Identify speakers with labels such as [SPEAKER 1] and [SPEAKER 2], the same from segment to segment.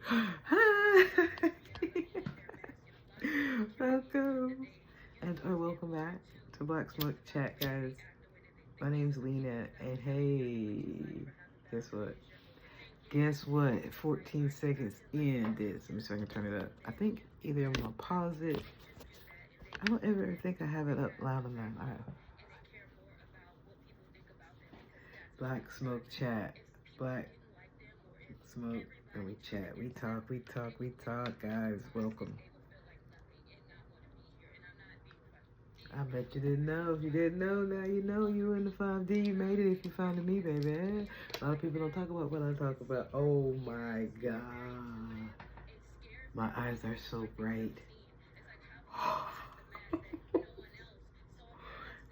[SPEAKER 1] Hi. Welcome. And welcome back to Black Smoke Chat, guys. My name's Lena, and hey, guess what? Guess what? 14 seconds in this. Let me see if I can turn it up. I think either I'm gonna pause it. I don't ever think I have it up loud enough. All right. Black Smoke Chat. Black Smoke, and we chat. We talk, we talk, we talk, guys. Welcome. I bet you didn't know. If you didn't know, now you know. You in the 5D. You made it if you found me, baby. A lot of people don't talk about what I talk about. Oh my God. My eyes are so bright.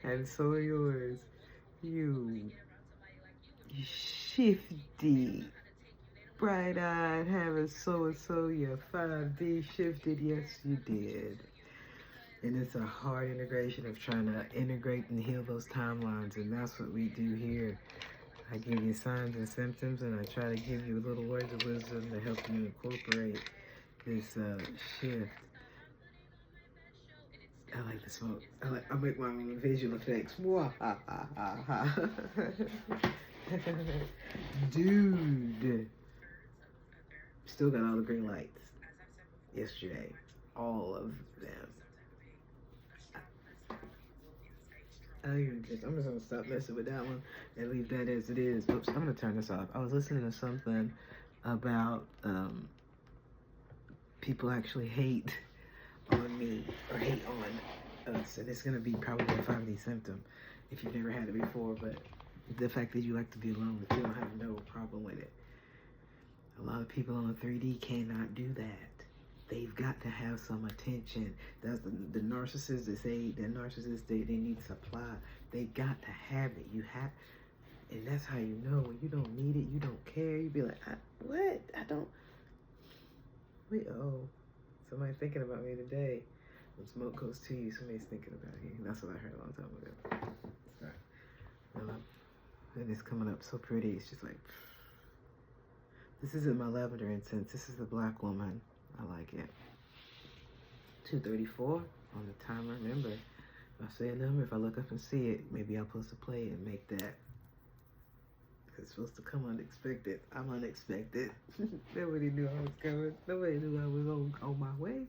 [SPEAKER 1] And so are yours. You shifty, bright-eyed, having so-and-so, you're 5D shifted. Yes, you did. And it's a hard integration of trying to integrate and heal those timelines. And that's what we do here. I give you signs and symptoms, and I try to give you little words of wisdom to help you incorporate this shift. I like to smoke. I make my own visual effects. Dude. Still got all the green lights yesterday. All of them. I'm just gonna stop messing with that one and leave that as it is. Oops, I'm gonna turn this off. I was listening to something about people actually hate on me or hate on us, and it's gonna be probably a 5D symptom if you've never had it before. But the fact that you like to be alone, if you don't have no problem with it. A lot of people on the 3D cannot do that. They've got to have some attention. That's the narcissists. They say the narcissists, they need supply. They got to have it. You have, and that's how you know when you don't need it, you don't care. You be like, what? I don't. Wait, oh, somebody's thinking about me today. When smoke goes to you, somebody's thinking about you. That's what I heard a long time ago. Sorry. And it's coming up so pretty. It's just like, this isn't my lavender incense. This is the black woman. I like it. 2:34 on the timer. Remember, if I say a number, if I look up and see it, maybe I'll post a play and make that. It's supposed to come unexpected. I'm unexpected. Nobody knew I was coming. Nobody knew I was on my way.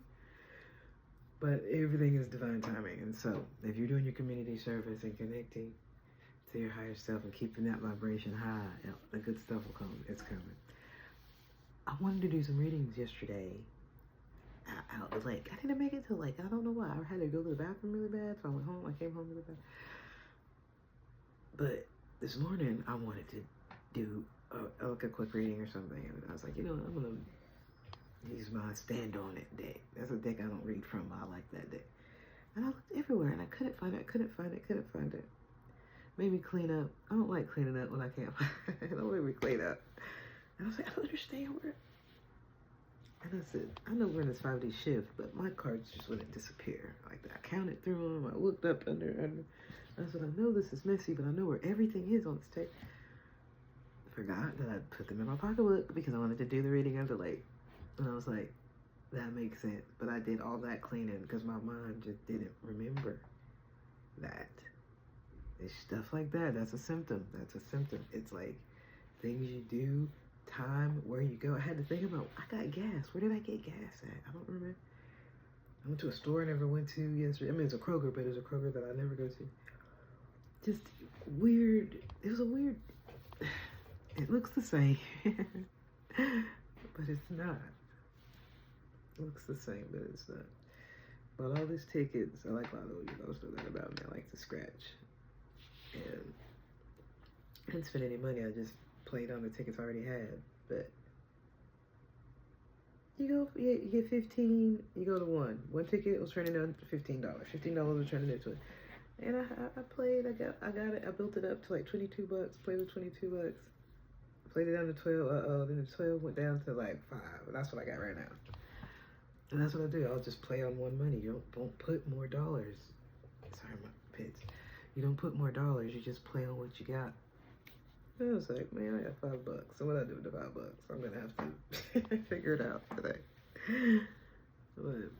[SPEAKER 1] But everything is divine timing. And so, if you're doing your community service and connecting to your higher self and keeping that vibration high, the good stuff will come. It's coming. I wanted to do some readings yesterday out the lake. I didn't make it to the lake. I don't know why. I had to go to the bathroom really bad, so I went home. I came home really bad. But this morning, I wanted to do a quick reading or something. And I was like, you know, I'm going to use my stand on it deck. That's a deck I don't read from. I like that deck. And I looked everywhere, and I couldn't find it. Made me clean up. I don't like cleaning up when I can't find it. Don't make me clean up. And I was like, I don't understand where. And I said, I know we're in this 5D shift, but my cards just wouldn't disappear. Like that. I counted through them. I looked up under. I said, I know this is messy, but I know where everything is on this tape. I forgot that I put them in my pocketbook because I wanted to do the reading of the lake. And I was like, that makes sense. But I did all that cleaning because my mind just didn't remember that. It's stuff like that. That's a symptom. It's like things you do, time, where you go. I had to think about, I got gas. Where did I get gas at? I don't remember. I went to a store I never went to yesterday. I mean, it's a Kroger, but it's a Kroger that I never go to. Just weird. It was a weird, it looks the same, but it's not. It looks the same, but it's not. But all these tickets, I like Lotto, you know that about me. I like to scratch. And I didn't spend any money. I just played on the tickets I already had. But you get 15, you go to one. One ticket was turning into $15. $15 was turning into it. And I played, I got it, I built it up to like 22 bucks, played with 22 bucks. Played it down to 12, then the 12 went down to like 5. And that's what I got right now. And that's what I do. I'll just play on one money. You don't put more dollars. Sorry, my pits. You don't put more dollars. You just play on what you got. I was like, man, I got $5. So what I do with the $5? I'm gonna have to figure it out today. But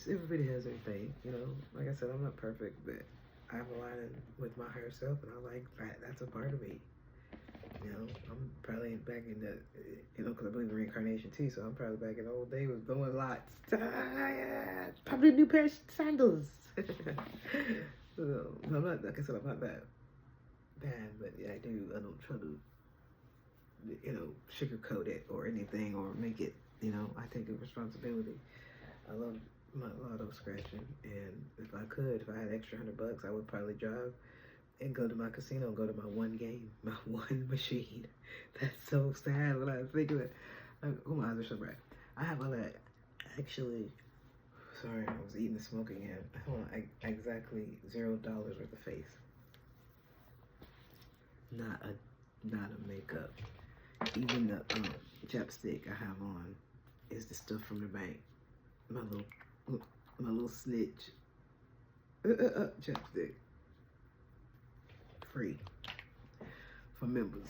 [SPEAKER 1] everybody has their thing, you know. Like I said, I'm not perfect, but I'm aligning with my higher self, and I like that. That's a part of me. You know, I'm probably back in the, you know, because I believe in reincarnation too. So I'm probably back in the old days with going lots. Probably a new pair of sandals. So, I'm not, like I said, I'm not that bad, but yeah, I don't try to, you know, sugarcoat it or anything or make it, you know, I take the responsibility. I love my lotto scratching, and if I had extra $100, I would probably drive and go to my casino and go to my one game, my one machine. That's so sad when I think of it. Oh, my eyes are so bright. I have all that, actually, sorry, I was eating the smoke again. I want exactly $0 worth of face. Not a makeup. Even the chapstick I have on is the stuff from the bank. My little snitch chapstick. Free for members.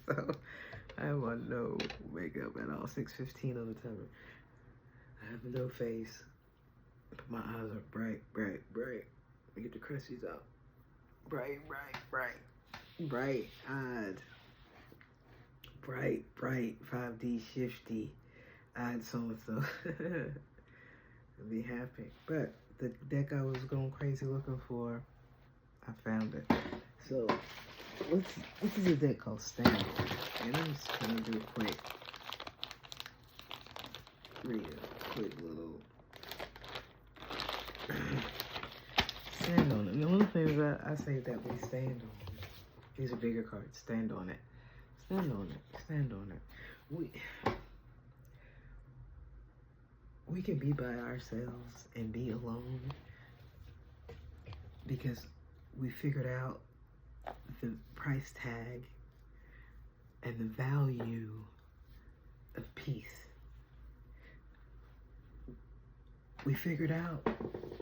[SPEAKER 1] So I have on no makeup at all. 6:15 on the timer. I have no face. My eyes are bright. Let me get the crusties out. Bright eyed. Bright 5D shifty eyed so-and-so. I'll be happy. But the deck I was going crazy looking for, I found it. So this is a deck called Stand. And I'm just gonna do a quick little stand on it. And one of the things I say that we stand on. These are bigger cards. Stand on it. Stand on it. We can be by ourselves and be alone because we figured out the price tag and the value of peace. We figured out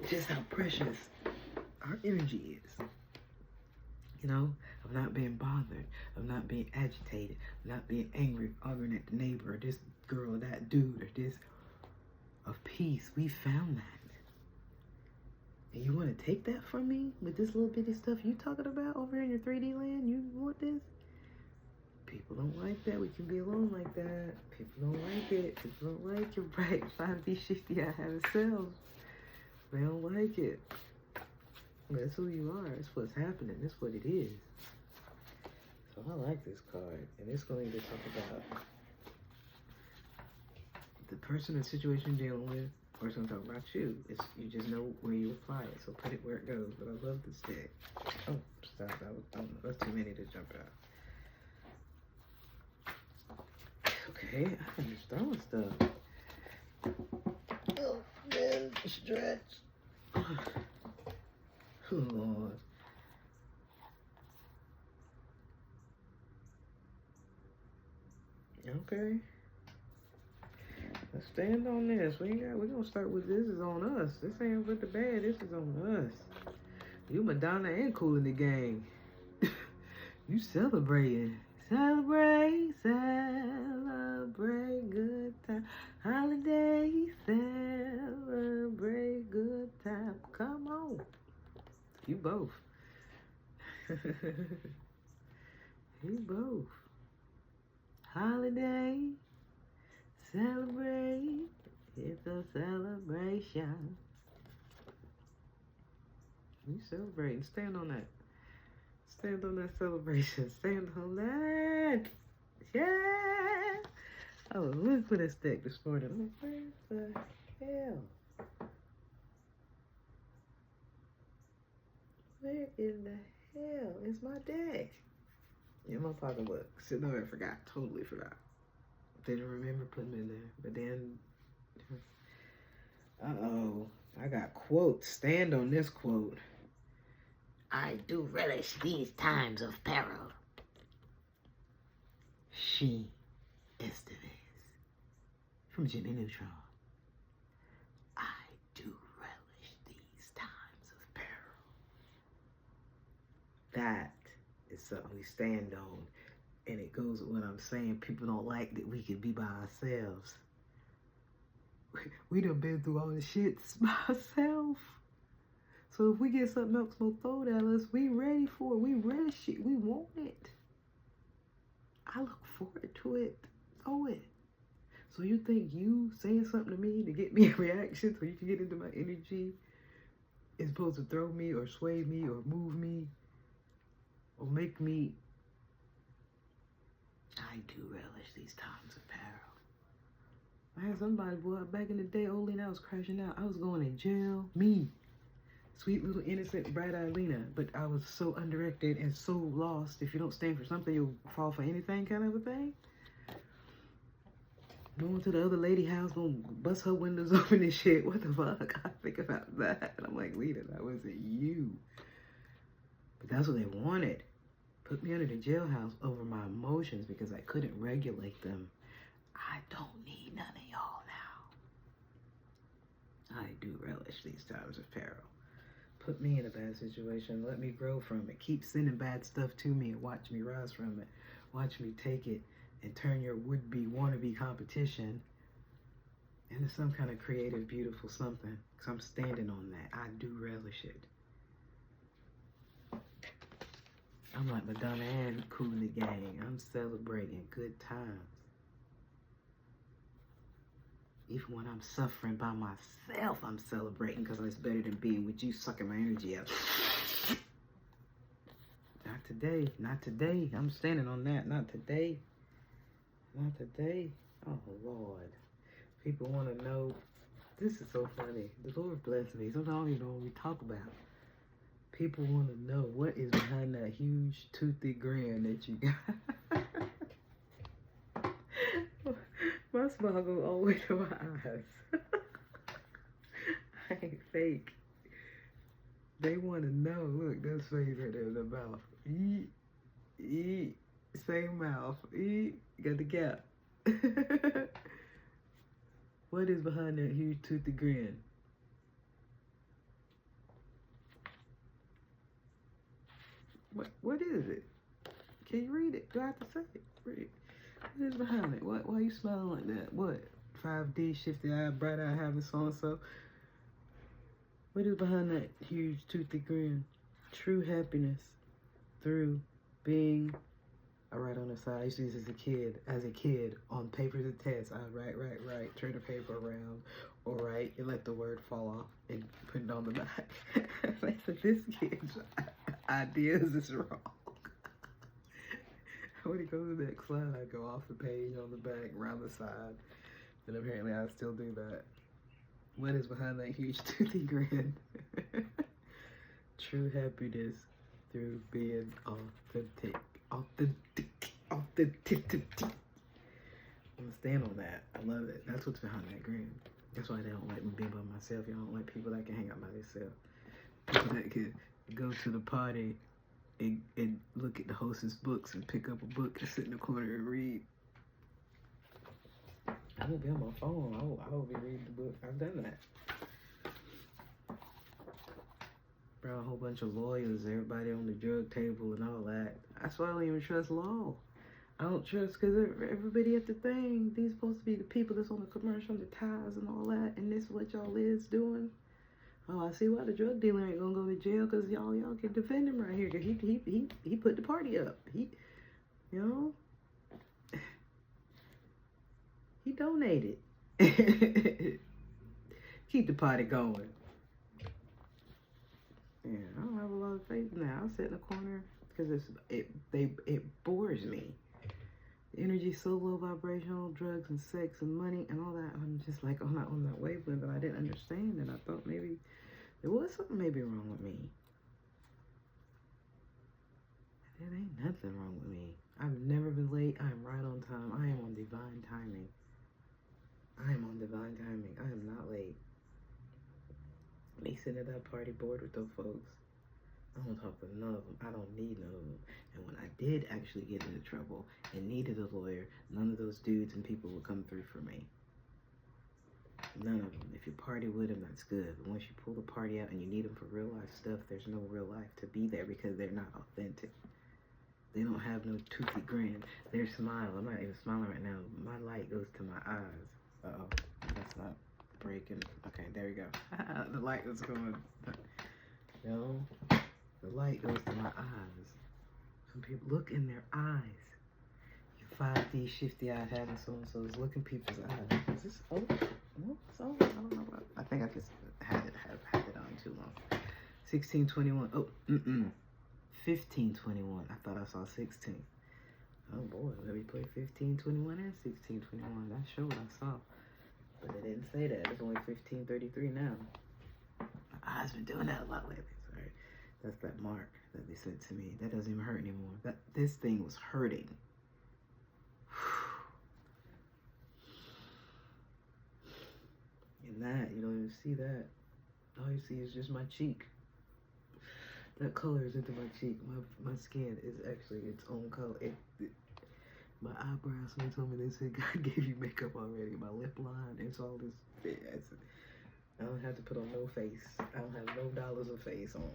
[SPEAKER 1] just how precious our energy is. You know, of not being bothered, of not being agitated, of not being angry, arguing at the neighbor, or this girl, or that dude, or this, of peace. We found that. And you want to take that from me with this little bitty stuff you talking about over in your 3D land? You want this? People don't like that. We can be alone like that. People don't like it. People don't like your bright 5D shifty I have selves. They don't like it. That's who you are. That's what's happening. That's what it is. So I like this card. And it's going to talk about the person or situation you're dealing with, or it's going to talk about you. You just know where you apply it. So put it where it goes. But I love this deck. Oh, stop. That's too many to jump out. Okay, I'm just throwing stuff. Oh, man. Stretch. Oh, Lord. Okay. Let's stand on this. We're gonna start with this is on us. This ain't with the bad. This is on us. You Madonna and Cool in the Gang. You celebrating. Celebrate good time. Holiday, celebrate good time. Come on. You both. You both. Holiday, celebrate. It's a celebration. You celebrating. Stand on that. Stand on that celebration. Stand on that. Yeah. I was looking for this deck this morning. I'm like, where the hell? Where in the hell is my deck? In my pocketbook. Sitting over, forgot. Totally forgot. Didn't remember putting it in there. But then, uh-oh. I got quotes. Stand on this quote. I do relish these times of peril. She is the from Jimmy Neutron. I do relish these times of peril. That It's something we stand on. And it goes with what I'm saying. People don't like that we can be by ourselves. We done been through all the shits by ourselves. So if we get something else more thrown at us, we ready for it. We relish it. We want it. I look forward to it. Oh it. So you think you saying something to me to get me a reaction so you can get into my energy is supposed to throw me or sway me or move me or make me... I do relish these times of peril. I had somebody, boy, back in the day, old Lena, I was crashing out. I was going to jail. Me. Sweet little innocent bright-eyed Lena. But I was so undirected and so lost. If you don't stand for something, you'll fall for anything kind of a thing. Going to the other lady house, gonna bust her windows open and shit. What the fuck? I think about that. And I'm like, Lena, that wasn't you. But that's what they wanted. Put me under the jailhouse over my emotions because I couldn't regulate them. I don't need none of y'all now. I do relish these times of peril. Put me in a bad situation. Let me grow from it. Keep sending bad stuff to me and watch me rise from it. Watch me take it and turn your would-be, wannabe competition into some kind of creative, beautiful something. Because I'm standing on that. I do relish it. I'm like Madonna and Kool and the Gang. I'm celebrating good times. Even when I'm suffering by myself, I'm celebrating because it's better than being with you sucking my energy out. Not today. Not today. I'm standing on that. Not today. Not today. Oh, Lord. People want to know. This is so funny. The Lord bless me. Sometimes I don't even know what we talk about. People want to know what is behind that huge toothy grin that you got. My smile goes all the way to my eyes. I ain't fake. They want to know. Look, that's face right there in the mouth. Eat, eat, same mouth. Eat, got the gap. What is behind that huge toothy grin? What is it? Can you read it? Do I have to say it? Read it. What is behind it? Why are you smiling like that? What? 5D, shifty eye, bright eye, having so and so. What is behind that huge toothy grin? True happiness through being... I write on the side. I used to do this as a kid, on papers and tests. I write, turn the paper around, or write and let the word fall off and put it on the back. I said, this kid's ideas is wrong. When it goes to the next slide, I go off the page, on the back, around the side. And apparently I still do that. What is behind that huge toothy grin? True happiness through being authentic. Authentic. I'm gonna stand on that. I love it. That's what's behind that grin. That's why they don't like me being by myself. Y'all don't like people that can hang out by themselves. People that can go to the party and look at the hostess books and pick up a book and sit in the corner and read. I won't be on my phone. I will be reading the book. I've done that. Bro, a whole bunch of lawyers, everybody on the drug table and all that. That's why I don't even trust law. I don't trust because everybody at the thing, these supposed to be the people that's on the commercial, the ties and all that, and this is what y'all is doing. Oh, I see why the drug dealer ain't gonna go to jail, because y'all can defend him right here. Cause he put the party up. He donated. Keep the party going. Yeah, I don't have a lot of faith now. I'll sit in the corner because it bores me. The energy's so low vibrational, drugs and sex and money and all that. I'm just like on that wavelength, and I didn't understand, and I thought maybe there was something maybe wrong with me. There ain't nothing wrong with me. I've never been late. I am right on time. I am on divine timing. I am on divine timing. I am not late. Me sitting at that party bored with those folks. I don't talk to none of them. I don't need none of them. And when I did actually get into trouble and needed a lawyer, none of those dudes and people would come through for me. None of them. If you party with them, that's good. But once you pull the party out and you need them for real life stuff, there's no real life to be there because they're not authentic. They don't have no toothy grin. They're smiling. I'm not even smiling right now. My light goes to my eyes. Uh-oh. That's not breaking. Okay, there we go. The light was going. No. The light goes to my eyes. Some people look in their eyes. You 5D shifty-eyed having so-and-so's look in people's eyes. Is this old? No, it's old. I don't know about. I think I just had it on too long. 1621. Oh, 1521. I thought I saw 16. Oh boy, let me play 1521 and 1621. That's sure what I saw. But it didn't say that. It's only 1533 now. My eyes been doing that a lot lately. Sorry. That's that mark that they sent to me. That doesn't even hurt anymore. This thing was hurting. And that, you don't even see that. All you see is just my cheek. That color is into my cheek. My skin is actually its own color. My eyebrows, someone told me, they said, God gave you makeup already. My lip line, it's all this. I don't have to put on no face. I don't have no dollars of face on.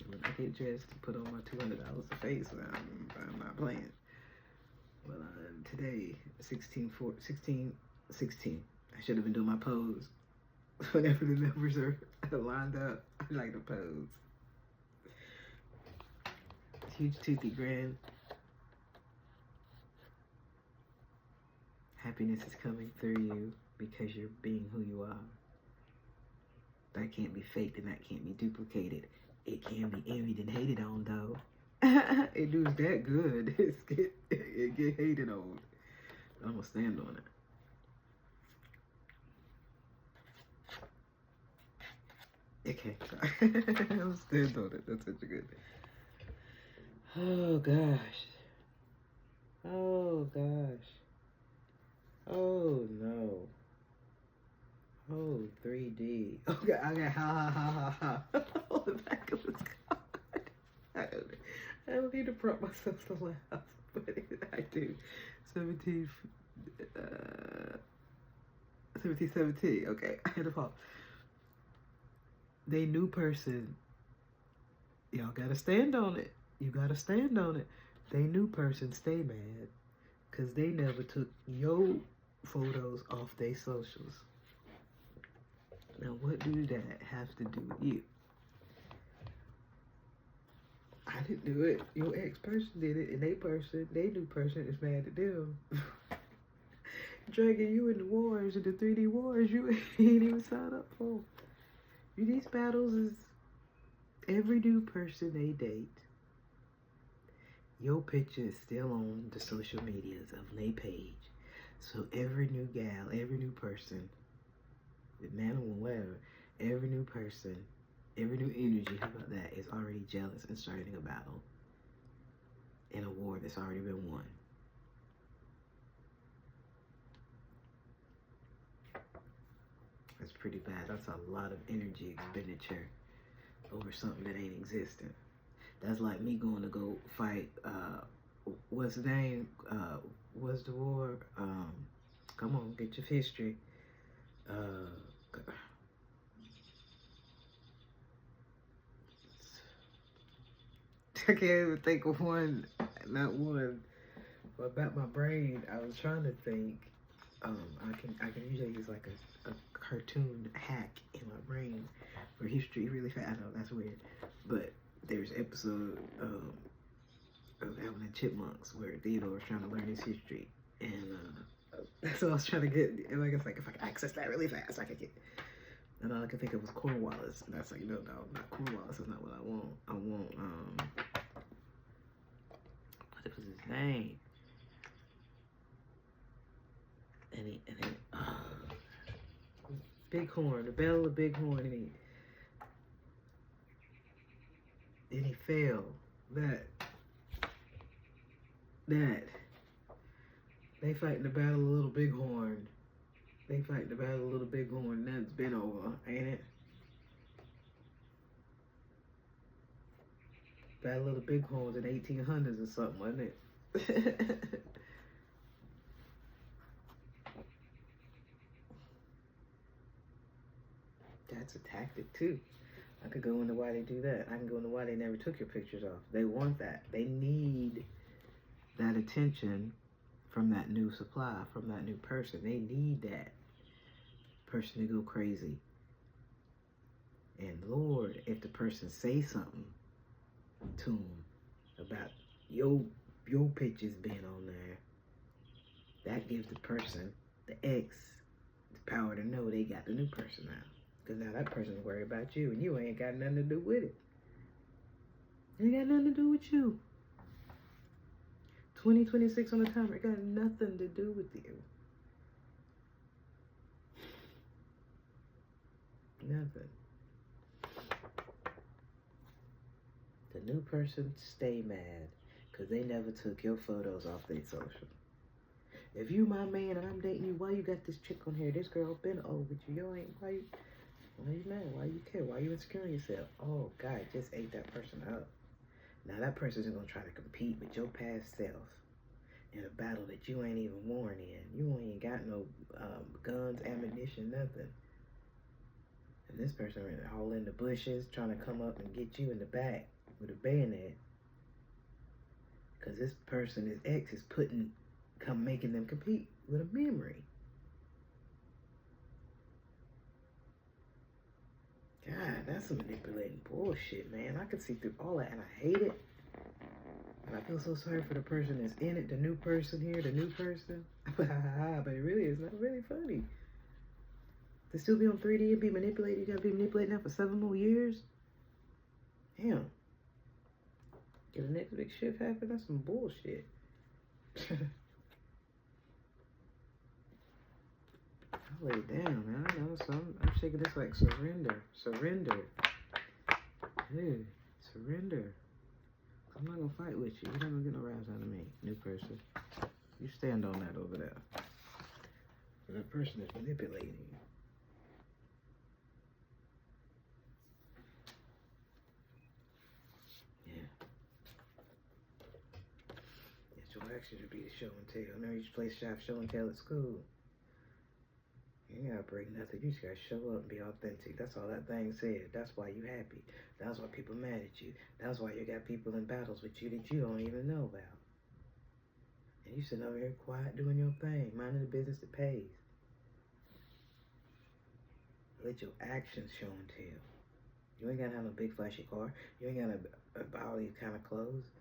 [SPEAKER 1] When I get dressed to put on my $200 of face, I'm not playing. But today, 16. I should have been doing my pose. Whenever the numbers are lined up, I like to pose. Huge toothy grin. Happiness is coming through you because you're being who you are. That can't be faked and that can't be duplicated. It can be envied and hated on, though. It does that good. It get hated on. I'm gonna stand on it. Okay, sorry. I'll stand on it. That's such a good. Oh gosh. Oh gosh. Oh no. Oh, 3D. Okay, I got ha. Oh, the back of his card. I don't need to prompt myself to laugh, but I do. 17. Okay, I had to fall. They new person. Y'all gotta stand on it. You gotta stand on it. They new person stay mad because they never took your photos off their socials. Now, what do that have to do with you? I didn't do it. Your ex-person did it, and they new person is mad at them. Dragging you into wars, into 3D wars you ain't even signed up for. These battles is every new person they date. Your picture is still on the social medias of their page. So every new gal, every new person, man or whatever, every new person, every new energy, how about that, is already jealous and starting a battle in a war that's already been won. That's pretty bad. That's a lot of energy expenditure over something that ain't existing. That's like me going to go fight, what's the name? What's the war? Come on, get your history. I can't even think of one, not one. But about my brain, I was trying to think. I can usually use like a cartoon hack in my brain for history really fast. I know that's weird, but there's an episode of Alvin and Chipmunks where Theodore was trying to learn his history, and so I was trying to get, and like it's like if I could access that really fast, I could get. And all I could think of was Cornwallis, and that's like no, not Cornwallis. That's not what I want. I want what was his name? And he Bighorn, the Battle of Bighorn, and he failed. That they fighting the Battle of Little Bighorn. They fighting the Battle of Little Bighorn. That's been over, ain't it? Battle of the Bighorns in 1800s or something, wasn't it? That's a tactic too. I could go into why they do that. I can go into why they never took your pictures off. They want that. They need that attention from that new supply, from that new person. They need that person to go crazy. And Lord, if the person say something to them about your pictures being on there, that gives the person, the ex, the power to know they got the new person now. Because now that person's worried about you, and you ain't got nothing to do with it. It ain't got nothing to do with you. 2026 on the timer, it got nothing to do with you. Nothing. The new person stay mad because they never took your photos off their social. If you my man and I'm dating you, why you got this chick on here? This girl been old with you. You ain't, why you mad? Why you care? Why you insecure yourself? Oh, God just ate that person up. Now that person's gonna try to compete with your past self in a battle that you ain't even worn in. You ain't got no guns, ammunition, nothing. And this person right there, all in the bushes, trying to come up and get you in the back with a bayonet. Because this person, his ex, is making them compete with a memory. God, that's some manipulating bullshit, man. I can see through all that, and I hate it. And I feel so sorry for the person that's in it, the new person here, the new person. But it really is not really funny. To still be on 3D and be manipulated, you gotta be manipulated now for 7 more years? Damn. Get the next big shift happen? That's some bullshit. I'll lay it down, man. I know, so I'm shaking this like surrender. Surrender. Dude, surrender. I'm not gonna fight with you. You're not gonna get no rise out of me, new person. You stand on that over there. That person is manipulating you. Your action should be the show and tell. I know you used to play show and tell at school. You ain't gotta break nothing. You just gotta show up and be authentic. That's all that thing said. That's why you happy. That's why people mad at you. That's why you got people in battles with you that you don't even know about. And you sitting over here quiet doing your thing, minding the business that pays. Let your actions show and tell. You ain't gotta have a big flashy car. You ain't gotta buy all these kind of clothes.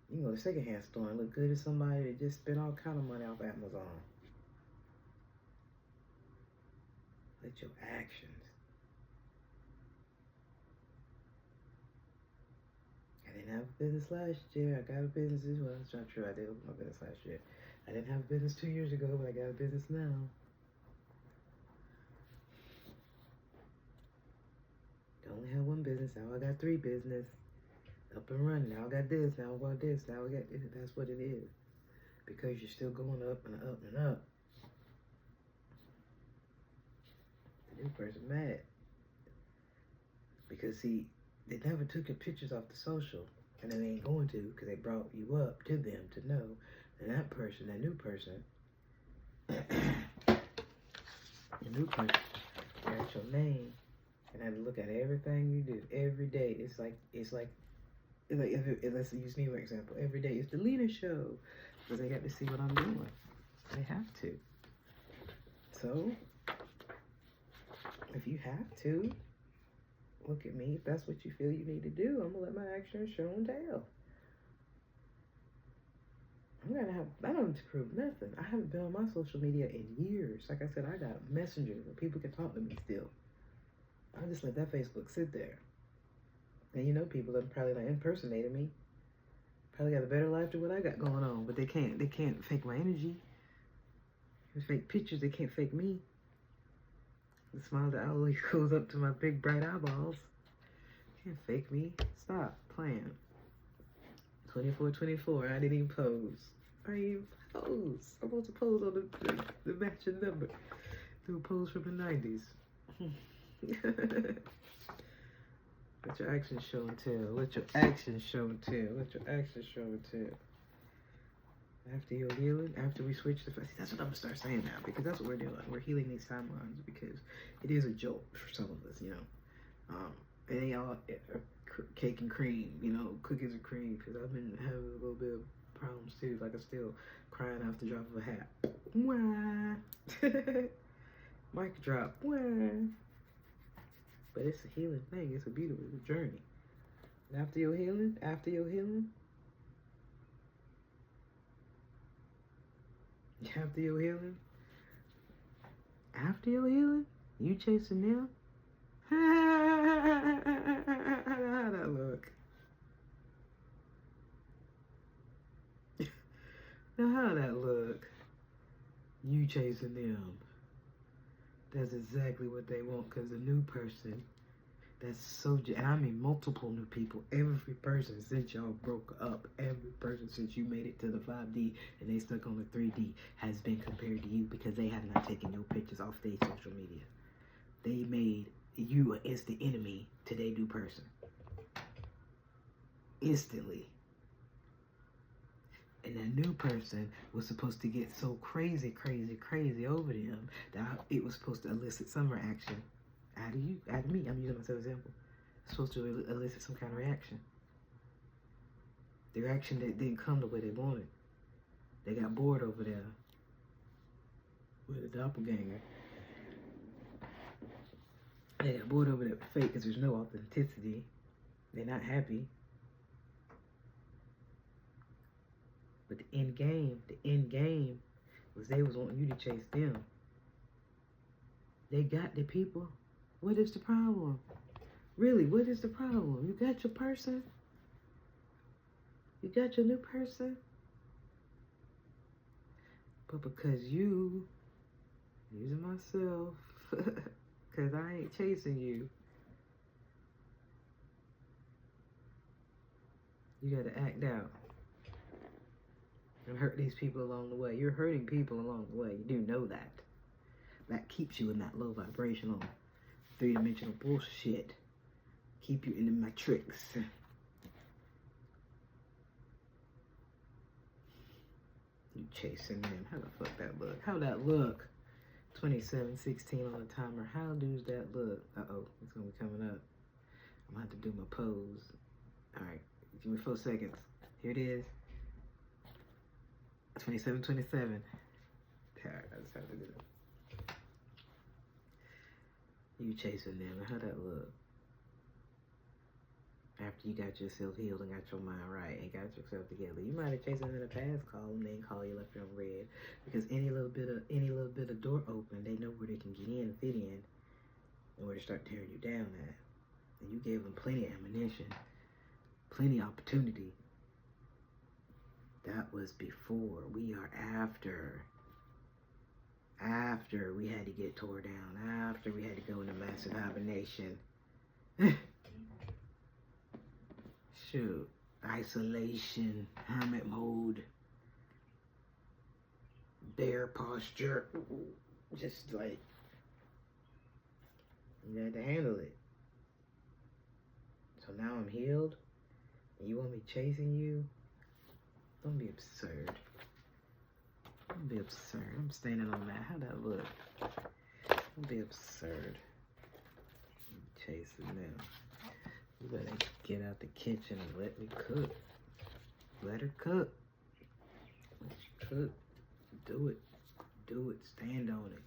[SPEAKER 1] You can go to the secondhand store and look good as somebody that just spent all kind of money off Amazon. Let your actions. I didn't have a business last year. I got a business this well, it's not true. I did open my business last year. I didn't have a business 2 years ago, but I got a business now. I only have one business. Now I got 3 business. Up and running. Now I got this. Now I got this. Now I got this. That's what it is. Because you're still going up and up and up. The new person mad. Because see, they never took your pictures off the social. And they ain't going to because they brought you up to them to know that that person, that new person, the new person got your name and had to look at everything you do every day. It's like let's use me for example. Every day it's the Lena show because they got to see what I'm doing. They have to. So if you have to look at me, if that's what you feel you need to do, I'm gonna let my actions show and tell. I don't need to prove nothing. I haven't been on my social media in years. Like I said, I got Messenger where people can talk to me still. I just let that Facebook sit there. And you know, people that probably like impersonated me probably got a better life than what I got going on, but they can't fake my energy. They fake pictures, they can't fake me. The smile that always goes up to my big bright eyeballs. Can't fake me. Stop playing. 24, I didn't even pose. I didn't even pose. I'm supposed to pose on the matching number. Do a pose from the 90s. Let your actions show and tell. Let your actions show and tell. Let your actions show and tell. After you're healing, after we switch the... See, that's what I'm going to start saying now, because that's what we're doing. We're healing these timelines because it is a jolt for some of us, you know. And they all cake and cream, you know, cookies and cream. Because I've been having a little bit of problems too. Like I'm still crying off the drop of a hat. Wah. Mic drop. Wah. But it's a healing thing. It's a beautiful journey. And after your healing, after your healing, you chasing them. How that look? Now how that look? You chasing them. That's exactly what they want, because the new person that's so, and I mean multiple new people, every person since y'all broke up, every person since you made it to the 5D and they stuck on the 3D has been compared to you, because they have not taken your pictures off their social media. They made you an instant enemy to their new person. Instantly. And that new person was supposed to get so crazy over them that it was supposed to elicit some reaction out of you, out of me. I'm using myself as an example. It's supposed to elicit some kind of reaction. The reaction that didn't come the way they wanted. They got bored over there with a doppelganger. They got bored over that fake because there's no authenticity. They're not happy. But the end game was they was wanting you to chase them. They got the people. What is the problem? Really, what is the problem? You got your person? You got your new person? But because you, using myself, because I ain't chasing you, you gotta act out and hurt these people along the way. You're hurting people along the way. You do know that. That keeps you in that low vibrational, three-dimensional bullshit. Keep you in the matrix. You chasing them. How the fuck that look? How that look? 27:16 on the timer. How does that look? Uh-oh, it's gonna be coming up. I'm gonna have to do my pose. Alright, give me 4 seconds. Here it is. 27:27. Alright, I just have to do it. You chasing them. How that look? After you got yourself healed and got your mind right and got yourself together, you might have chased them in the past, call them, they didn't call you, left you on red. Because any little bit of door open, they know where they can get in, fit in, and where to start tearing you down at. And you gave them plenty of ammunition, plenty of opportunity. That was before. We are after. After we had to get tore down. After we had to go into massive hibernation. Shoot. Isolation. Hermit mode. Bear posture. Just like, you had to handle it. So now I'm healed. And you want me chasing you? Don't be absurd. Don't be absurd. I'm standing on that. How that look? Don't be absurd. I'm chasing them. You better get out the kitchen and let me cook. Let her cook. Let you cook. Do it. Do it. Stand on it.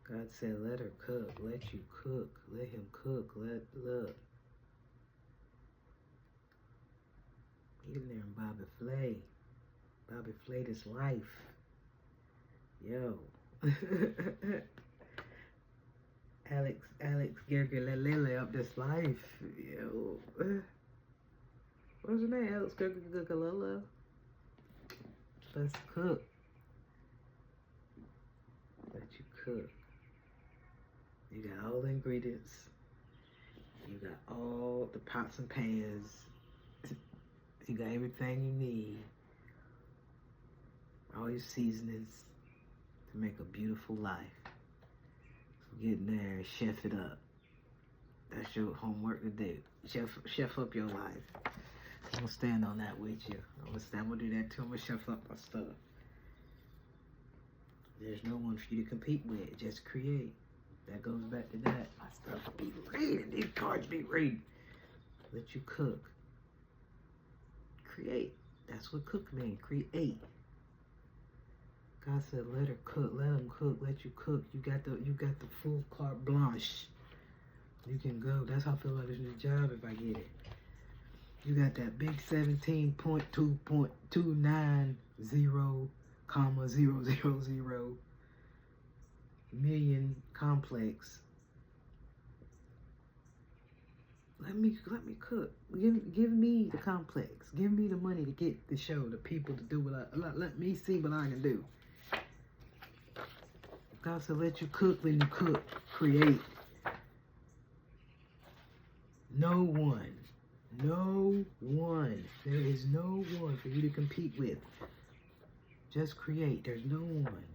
[SPEAKER 1] God said, let her cook. Let you cook. Let him cook. Look. Get in there and Bobby Flay. Bobby Flay this life. Yo. Alex Gergelele up this life. Yo. What's her name? Alex Gergelele? Let's cook. Let you cook. You got all the ingredients. You got all the pots and pans. You got everything you need. All your seasonings to make a beautiful life. So get in there and chef it up. That's your homework to do. Chef up your life. I'm gonna stand on that with you. I'm gonna do that too. I'm gonna chef up my stuff. There's no one for you to compete with. Just create. That goes back to that. My stuff be reading. These cards be reading. Let you cook. Create. That's what cook means. Create. God said, let her cook. Let him cook. Let you cook. You got the full carte blanche. You can go. That's how I feel about this new job if I get it. You got that big 17.2.290,000 million complex. Let me cook. Give me the complex. Give me the money to get the show, the people to do what let me see what I can do. God said, let you cook, then you cook. Create. No one. There is no one for you to compete with. Just create. There's no one.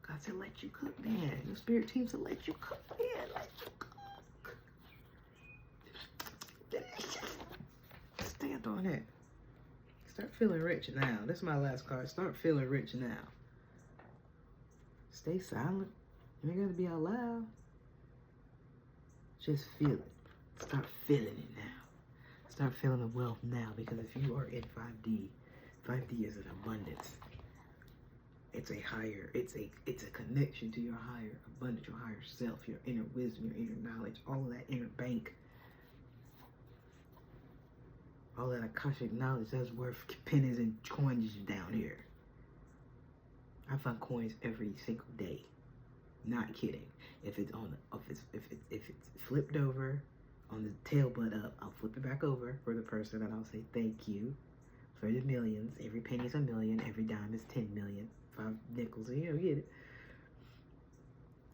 [SPEAKER 1] God said, let you cook, man. Your spirit team said, let you cook, man. Let you cook. Delicious. Stand on it. Start feeling rich now. This is my last card. Start feeling rich now. Stay silent. You ain't got to be out loud. Just feel it. Start feeling it now. Start feeling the wealth now, because if you are in 5D, 5D is an abundance. It's a higher, it's a connection to your higher abundance, your higher self, your inner wisdom, your inner knowledge, all of that inner bank. All that Akashic knowledge that's worth pennies and coins down here. I find coins every single day. Not kidding. If it's on the, if it's flipped over on the tail butt up, I'll flip it back over for the person and I'll say thank you for the millions. Every penny's a million, every dime is 10 million. 5 nickels, you know, get it.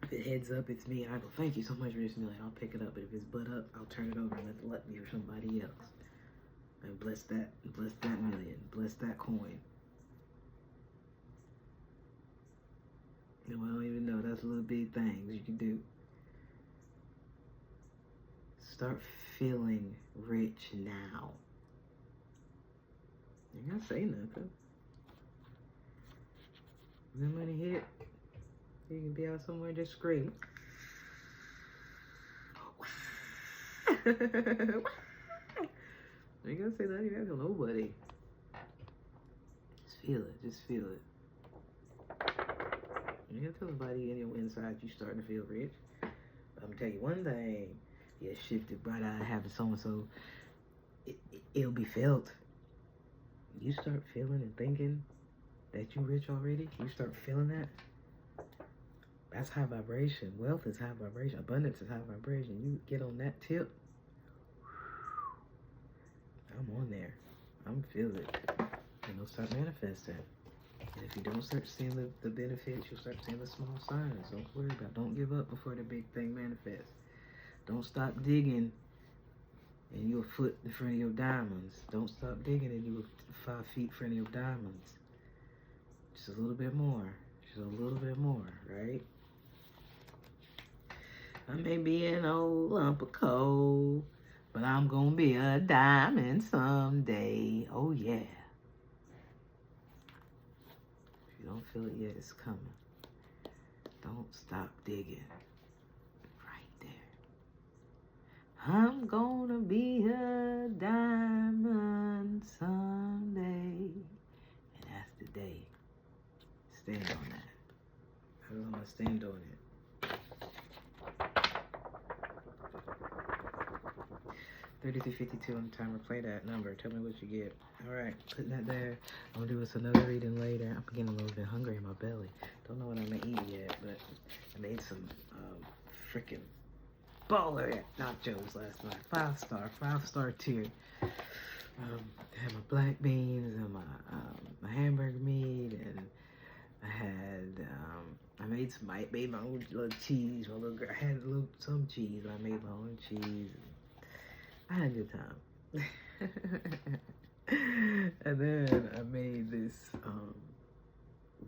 [SPEAKER 1] If it heads up, it's me, and I go, thank you so much for this million. I'll pick it up, but if it's butt up, I'll turn it over and let me or somebody else. And bless that million, bless that coin. No, I don't even know. That's little big things you can do. Start feeling rich now. You ain't gotta say nothing. When that money hit, you can be out somewhere and just scream. You ain't gotta say that. You ain't got nobody. Just feel it. Just feel it. You ain't gotta tell nobody in your inside you starting to feel rich. But I'm gonna tell you one thing. You shifted bright eye habit, so and so. It'll be felt. You start feeling and thinking that you rich already. You start feeling that. That's high vibration. Wealth is high vibration. Abundance is high vibration. You get on that tip. I'm on there. I'm feeling it. And it'll start manifesting. And if you don't start seeing the benefits, you'll start seeing the small signs. Don't worry about it. Don't give up before the big thing manifests. Don't stop digging and you're a foot in front of your diamonds. Don't stop digging and you're 5 feet in front of your diamonds. Just a little bit more. Just a little bit more, right? I may be an old lump of coal, but I'm gonna be a diamond someday. Oh yeah. If you don't feel it yet, it's coming. Don't stop digging. Right there. I'm gonna be a diamond someday. And that's the day. Stand on that. I'm gonna stand on it. $33.52 on the timer. Play that number. Tell me what you get. All right, putting that there. I'm gonna do us another reading later. I'm getting a little bit hungry in my belly. Don't know what I'm gonna eat yet, but I made some freaking baller nachos last night. 5-star tier. I had my black beans and my hamburger meat, and I had I made my own little cheese. I had some cheese. I made my own cheese. I had a good time. And then I made this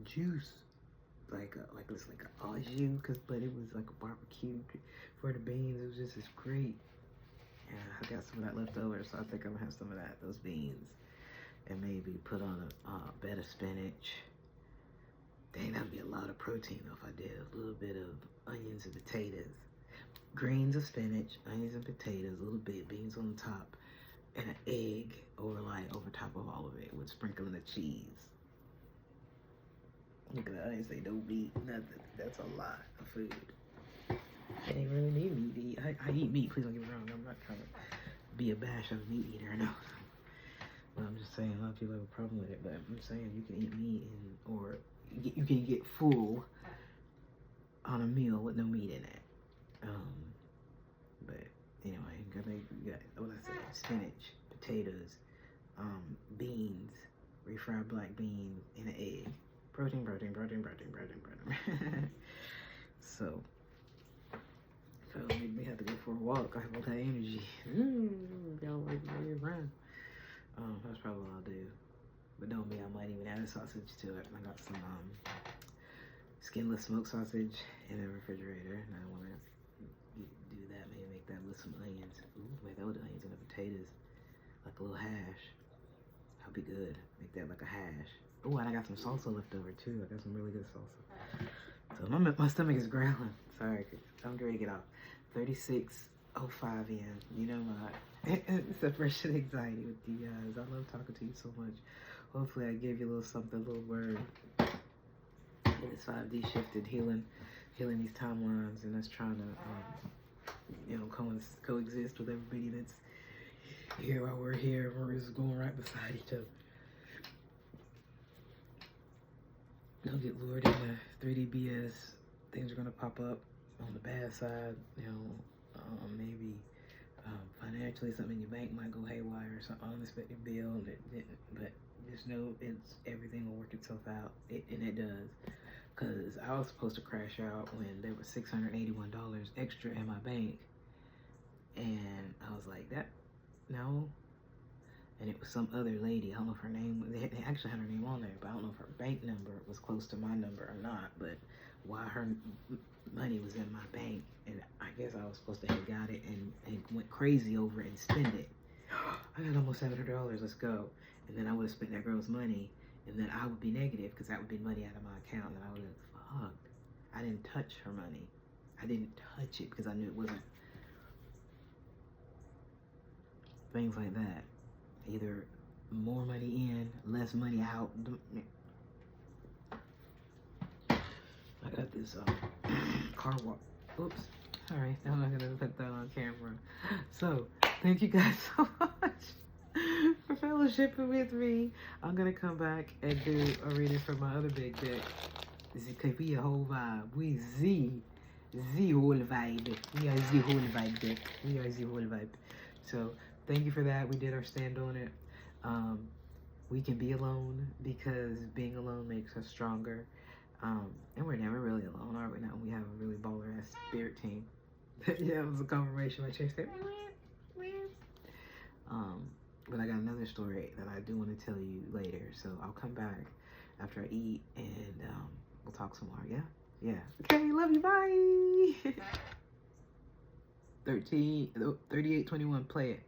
[SPEAKER 1] juice, like a au jus, but it was like a barbecue for the beans. It was just as great. And I got some of that left over, so I think I'm gonna have some of those beans, and maybe put on a bed of spinach. Dang, that'd be a lot of protein though if I did a little bit of onions and potatoes. Greens of spinach, onions and potatoes, a little bit, beans on the top, and an egg over top of all of it with sprinkling of cheese. Look at that, I didn't say no meat, nothing. That's a lot of food. I didn't really need meat to eat. I eat meat, please don't get me wrong. I'm not trying to be a bash of a meat eater, no. But I'm just saying, a lot of people have a problem with it, but I'm saying you can eat meat or you can get full on a meal with no meat in it. But anyway, you got what I said, spinach, potatoes, beans, refried black beans, and an egg. Protein. So we have to go for a walk. I have all that energy. Y'all like me around. That's probably what I'll do. But don't be, I might even add a sausage to it. I got some skinless smoked sausage in the refrigerator, and I want to do that. Maybe make that with some onions. Ooh, make that with the onions and the potatoes, like a little hash. That'll be good. Make that like a hash. Oh, and I got some salsa left over too. I got some really good salsa. So my stomach is growling. Sorry, I'm ready to get off. 36:05 in. You know separation anxiety with you guys. I love talking to you so much. Hopefully I gave you a little something, a little word. It's 5D shifted, healing these timelines, and us trying to, coexist with everybody that's here while we're here. We're just going right beside each other. Don't get lured into 3D BS. Things are gonna pop up on the bad side. Maybe financially something in your bank might go haywire, or some unexpected bill that didn't. But just know everything will work itself out, and it does. Cause I was supposed to crash out when there was $681 extra in my bank, and I was like, no. And it was some other lady. I don't know if her name. They actually had her name on there, but I don't know if her bank number was close to my number or not. But why her money was in my bank, and I guess I was supposed to have got it and went crazy over it and spend it. I got almost $700. Let's go. And then I would have spent that girl's money, and then I would be negative because that would be money out of my account, and I would have fucked. I didn't touch her money. I didn't touch it because I knew it wasn't. Things like that. Either more money in, less money out. I got this car walk. Oops. All right, now I'm not gonna put that on camera. So thank you guys so much for fellowshipping with me. I'm gonna come back and do a reading for my other big deck. This could be a whole vibe. We the whole vibe. We are the whole vibe deck. We are the whole vibe. So thank you for that. We did our stand on it. We can be alone because being alone makes us stronger. And we're never really alone, are we? Now we have a really baller ass spirit team. Yeah, it was a confirmation. My chick said, but I got another story that I do want to tell you later. So I'll come back after I eat and we'll talk some more. Yeah. Okay, love you. Bye. 3821. Play it.